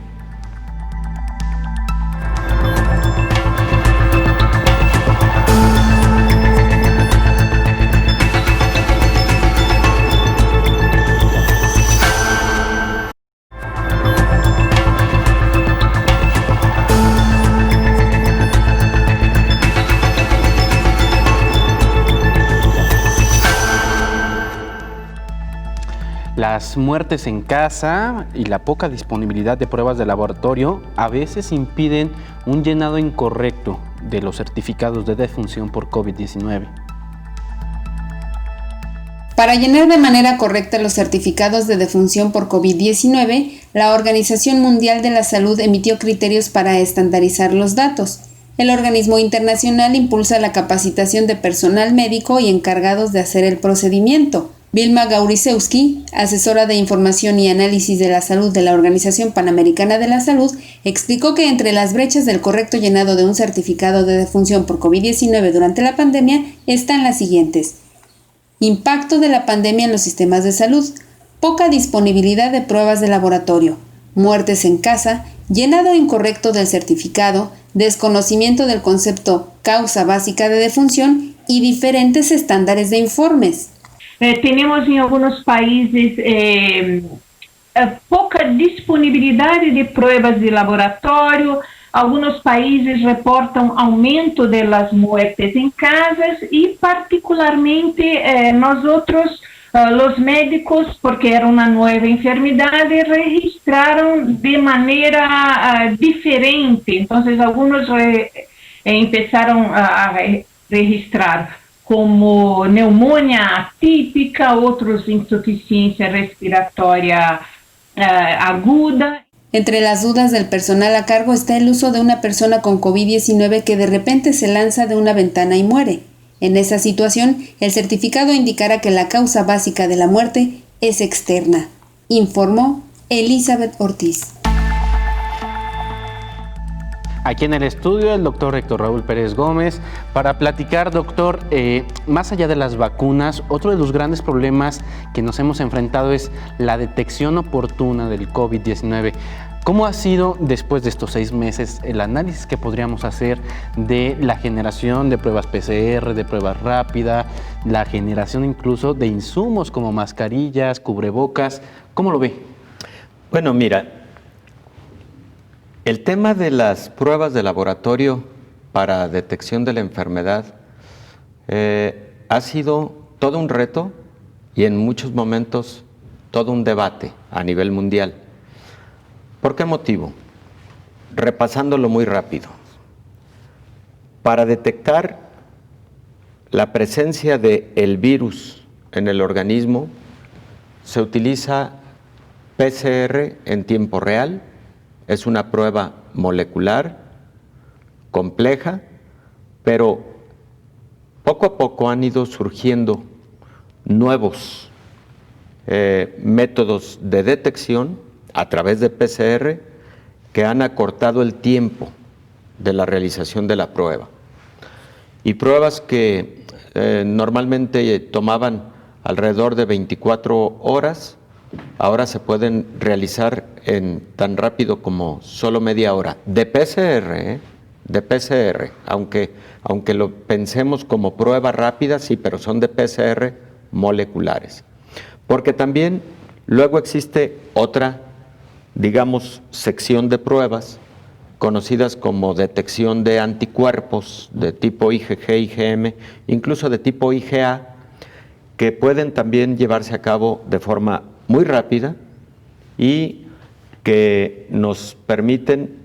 Las muertes en casa y la poca disponibilidad de pruebas de laboratorio a veces impiden un llenado incorrecto de los certificados de defunción por COVID-19. Para llenar de manera correcta los certificados de defunción por COVID-19, la Organización Mundial de la Salud emitió criterios para estandarizar los datos. El organismo internacional impulsa la capacitación de personal médico y encargados de hacer el procedimiento. Vilma Gaurisewski, asesora de información y análisis de la salud de la Organización Panamericana de la Salud, explicó que entre las brechas del correcto llenado de un certificado de defunción por COVID-19 durante la pandemia están las siguientes: impacto de la pandemia en los sistemas de salud, poca disponibilidad de pruebas de laboratorio, muertes en casa, llenado incorrecto del certificado, desconocimiento del concepto causa básica de defunción y diferentes estándares de informes. Tenemos en algunos países poca disponibilidad de pruebas de laboratorio. Algunos países reportan aumento de las muertes en casas y particularmente nosotros, los médicos, porque era una nueva enfermedad, registraron de manera diferente. Entonces algunos empezaron a registrar como neumonía atípica, otros insuficiencia respiratoria aguda. Entre las dudas del personal a cargo está el uso de una persona con COVID-19 que de repente se lanza de una ventana y muere. En esa situación, el certificado indicará que la causa básica de la muerte es externa, informó Elizabeth Ortiz. Aquí en el estudio el doctor Héctor Raúl Pérez Gómez para platicar, doctor, más allá de las vacunas, otro de los grandes problemas que nos hemos enfrentado es la detección oportuna del COVID-19. ¿Cómo ha sido después de estos 6 meses el análisis que podríamos hacer de la generación de pruebas PCR, de pruebas rápidas, la generación incluso de insumos como mascarillas, cubrebocas? ¿Cómo lo ve? Bueno, mira, el tema de las pruebas de laboratorio para detección de la enfermedad ha sido todo un reto y en muchos momentos todo un debate a nivel mundial. ¿Por qué motivo? Repasándolo muy rápido. Para detectar la presencia del virus en el organismo se utiliza PCR en tiempo real, es una prueba molecular compleja, pero poco a poco han ido surgiendo nuevos métodos de detección a través de PCR que han acortado el tiempo de la realización de la prueba. Y pruebas que normalmente tomaban alrededor de 24 horas, ahora se pueden realizar en tan rápido como solo media hora, de PCR, de PCR, aunque lo pensemos como prueba rápida, sí, pero son de PCR moleculares. Porque también luego existe otra, digamos, sección de pruebas conocidas como detección de anticuerpos de tipo IgG, IgM, incluso de tipo IgA, que pueden también llevarse a cabo de forma muy rápida y que nos permiten,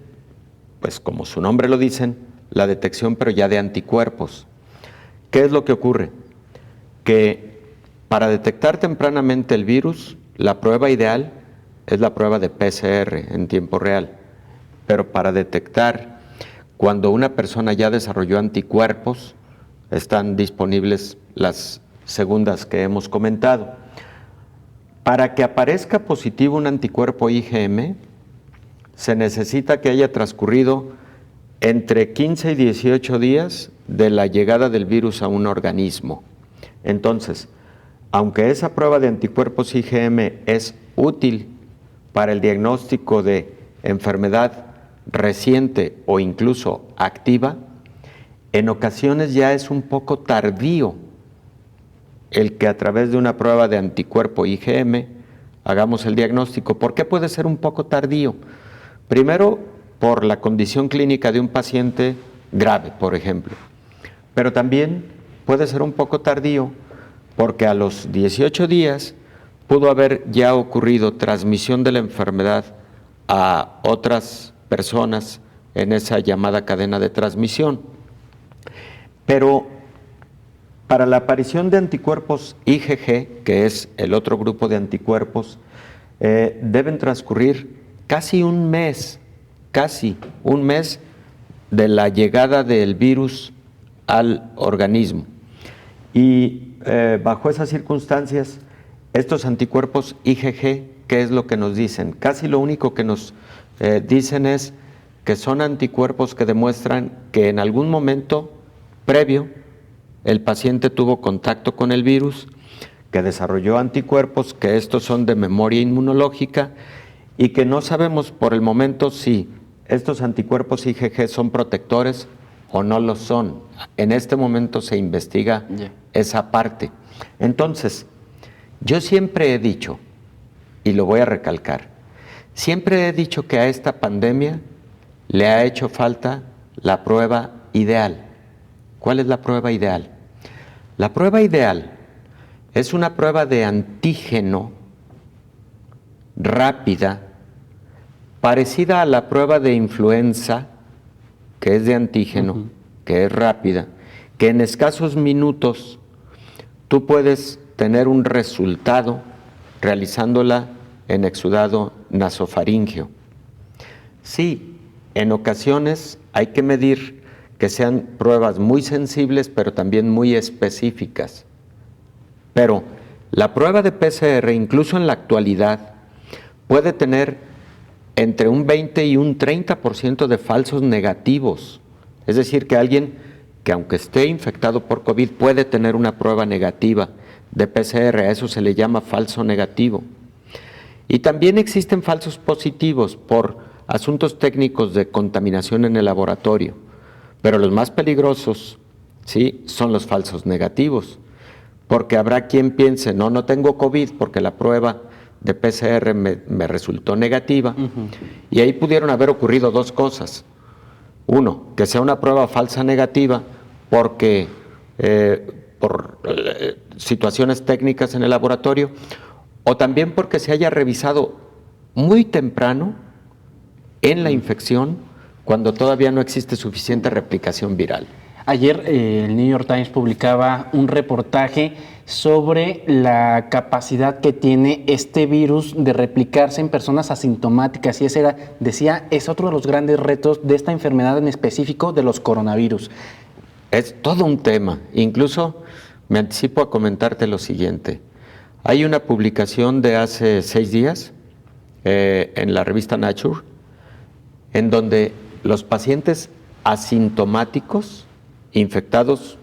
pues como su nombre lo dicen, la detección pero ya de anticuerpos. ¿Qué es lo que ocurre? Que para detectar tempranamente el virus, la prueba ideal es la prueba de PCR en tiempo real. Pero para detectar cuando una persona ya desarrolló anticuerpos, están disponibles las segundas que hemos comentado. Para que aparezca positivo un anticuerpo IgM, se necesita que haya transcurrido entre 15 y 18 días de la llegada del virus a un organismo. Entonces, aunque esa prueba de anticuerpos IgM es útil para el diagnóstico de enfermedad reciente o incluso activa, en ocasiones ya es un poco tardío el que a través de una prueba de anticuerpo IgM hagamos el diagnóstico. ¿Por qué puede ser un poco tardío? Primero, por la condición clínica de un paciente grave, por ejemplo. Pero también puede ser un poco tardío porque a los 18 días pudo haber ya ocurrido transmisión de la enfermedad a otras personas en esa llamada cadena de transmisión. Pero para la aparición de anticuerpos IgG, que es el otro grupo de anticuerpos, deben transcurrir casi un mes de la llegada del virus al organismo. Y bajo esas circunstancias, estos anticuerpos IgG, ¿qué es lo que nos dicen? Casi lo único que nos dicen es que son anticuerpos que demuestran que en algún momento previo el paciente tuvo contacto con el virus, que desarrolló anticuerpos, que estos son de memoria inmunológica y que no sabemos por el momento si estos anticuerpos IgG son protectores o no lo son. En este momento se investiga esa parte. Entonces, yo siempre he dicho, y lo voy a recalcar, siempre he dicho que a esta pandemia le ha hecho falta la prueba ideal. ¿Cuál es la prueba ideal? La prueba ideal es una prueba de antígeno rápida, parecida a la prueba de influenza, que es de antígeno, que es rápida, que en escasos minutos tú puedes tener un resultado realizándola en exudado nasofaríngeo. Sí, en ocasiones hay que medir que sean pruebas muy sensibles, pero también muy específicas. Pero la prueba de PCR, incluso en la actualidad, puede tener entre un 20 y un 30% de falsos negativos. Es decir, que alguien que aunque esté infectado por COVID puede tener una prueba negativa de PCR, a eso se le llama falso negativo. Y también existen falsos positivos por asuntos técnicos de contaminación en el laboratorio, pero los más peligrosos, ¿sí?, son los falsos negativos, porque habrá quien piense, no tengo COVID porque la prueba de PCR me resultó negativa, y ahí pudieron haber ocurrido dos cosas. Uno, que sea una prueba falsa negativa porque situaciones técnicas en el laboratorio, o también porque se haya revisado muy temprano en la infección cuando todavía no existe suficiente replicación viral. Ayer el New York Times publicaba un reportaje sobre la capacidad que tiene este virus de replicarse en personas asintomáticas, y ese era, decía, es otro de los grandes retos de esta enfermedad en específico, de los coronavirus. Es todo un tema. Incluso me anticipo a comentarte lo siguiente. Hay una publicación de hace 6 días en la revista Nature, en donde los pacientes asintomáticos infectados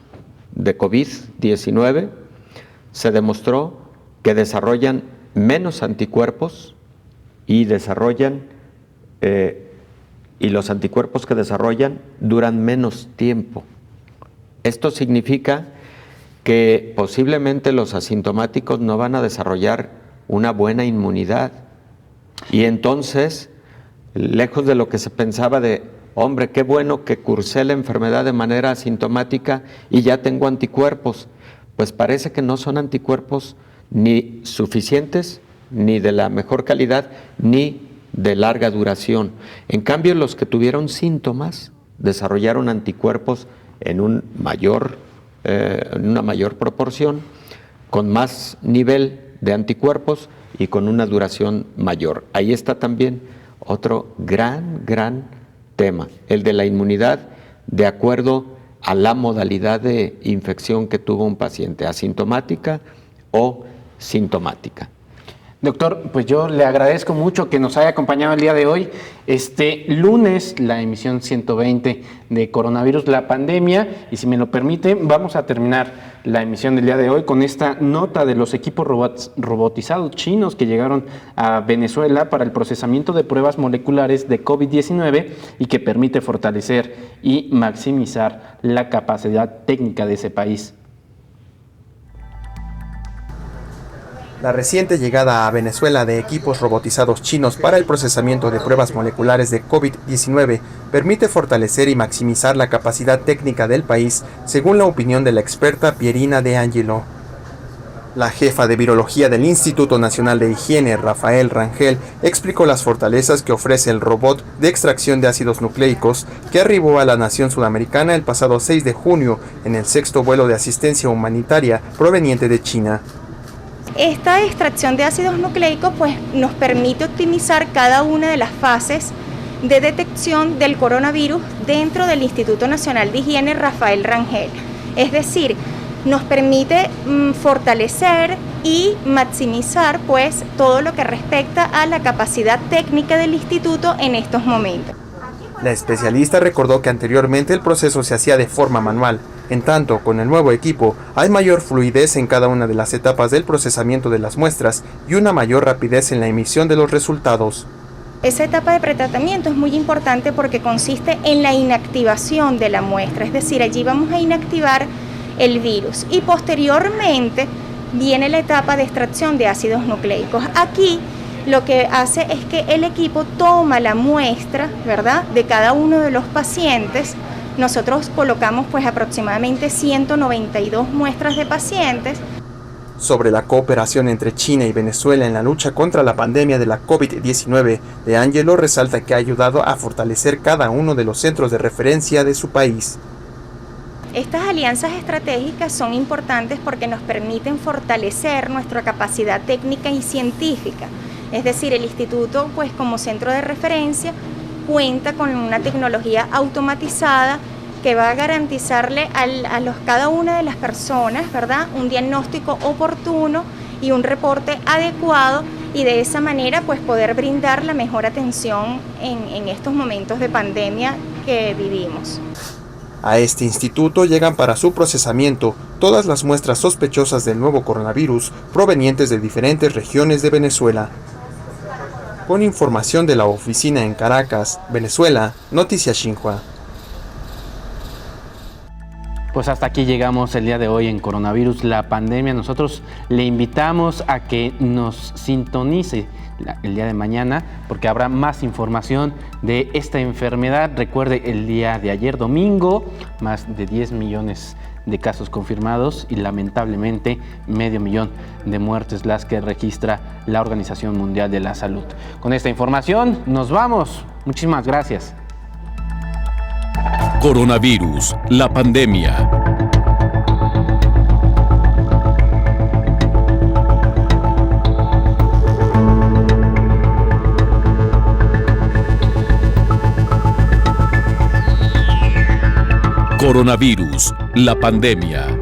de COVID-19 se demostró que desarrollan menos anticuerpos y los anticuerpos que desarrollan duran menos tiempo. Esto significa que posiblemente los asintomáticos no van a desarrollar una buena inmunidad, y entonces, lejos de lo que se pensaba de hombre, qué bueno que cursé la enfermedad de manera asintomática y ya tengo anticuerpos, pues parece que no son anticuerpos ni suficientes, ni de la mejor calidad, ni de larga duración. En cambio, los que tuvieron síntomas desarrollaron anticuerpos en una mayor proporción, con más nivel de anticuerpos y con una duración mayor. Ahí está también otro gran tema, el de la inmunidad de acuerdo a la modalidad de infección que tuvo un paciente, asintomática o sintomática. Doctor, pues yo le agradezco mucho que nos haya acompañado el día de hoy. Este lunes, la emisión 120 de Coronavirus, la pandemia, y si me lo permite, vamos a terminar la emisión del día de hoy con esta nota de los equipos robotizados chinos que llegaron a Venezuela para el procesamiento de pruebas moleculares de COVID-19 y que permite fortalecer y maximizar la capacidad técnica de ese país. La reciente llegada a Venezuela de equipos robotizados chinos para el procesamiento de pruebas moleculares de COVID-19 permite fortalecer y maximizar la capacidad técnica del país, según la opinión de la experta Pierina De Angelo. La jefa de virología del Instituto Nacional de Higiene, Rafael Rangel, explicó las fortalezas que ofrece el robot de extracción de ácidos nucleicos que arribó a la nación sudamericana el pasado 6 de junio en el 6º vuelo de asistencia humanitaria proveniente de China. Esta extracción de ácidos nucleicos nos permite optimizar cada una de las fases de detección del coronavirus dentro del Instituto Nacional de Higiene Rafael Rangel. Es decir, nos permite fortalecer y maximizar todo lo que respecta a la capacidad técnica del instituto en estos momentos. La especialista recordó que anteriormente el proceso se hacía de forma manual. En tanto, con el nuevo equipo, hay mayor fluidez en cada una de las etapas del procesamiento de las muestras y una mayor rapidez en la emisión de los resultados. Esa etapa de pretratamiento es muy importante porque consiste en la inactivación de la muestra, es decir, allí vamos a inactivar el virus y posteriormente viene la etapa de extracción de ácidos nucleicos. Aquí lo que hace es que el equipo toma la muestra, ¿verdad?, de cada uno de los pacientes. Nosotros colocamos aproximadamente 192 muestras de pacientes. Sobre la cooperación entre China y Venezuela en la lucha contra la pandemia de la COVID-19, De Angelo resalta que ha ayudado a fortalecer cada uno de los centros de referencia de su país. Estas alianzas estratégicas son importantes porque nos permiten fortalecer nuestra capacidad técnica y científica. Es decir, el instituto, como centro de referencia, cuenta con una tecnología automatizada que va a garantizarle a cada una de las personas, ¿verdad?, un diagnóstico oportuno y un reporte adecuado, y de esa manera poder brindar la mejor atención en estos momentos de pandemia que vivimos. A este instituto llegan para su procesamiento todas las muestras sospechosas del nuevo coronavirus provenientes de diferentes regiones de Venezuela. Con información de la oficina en Caracas, Venezuela, Noticias Xinhua. Pues hasta aquí llegamos el día de hoy en Coronavirus, la pandemia. Nosotros le invitamos a que nos sintonice el día de mañana porque habrá más información de esta enfermedad. Recuerde, el día de ayer domingo, más de 10 millones de casos confirmados y lamentablemente 500,000 de muertes las que registra la Organización Mundial de la Salud. Con esta información nos vamos. Muchísimas gracias. Coronavirus, la pandemia. Coronavirus, la pandemia.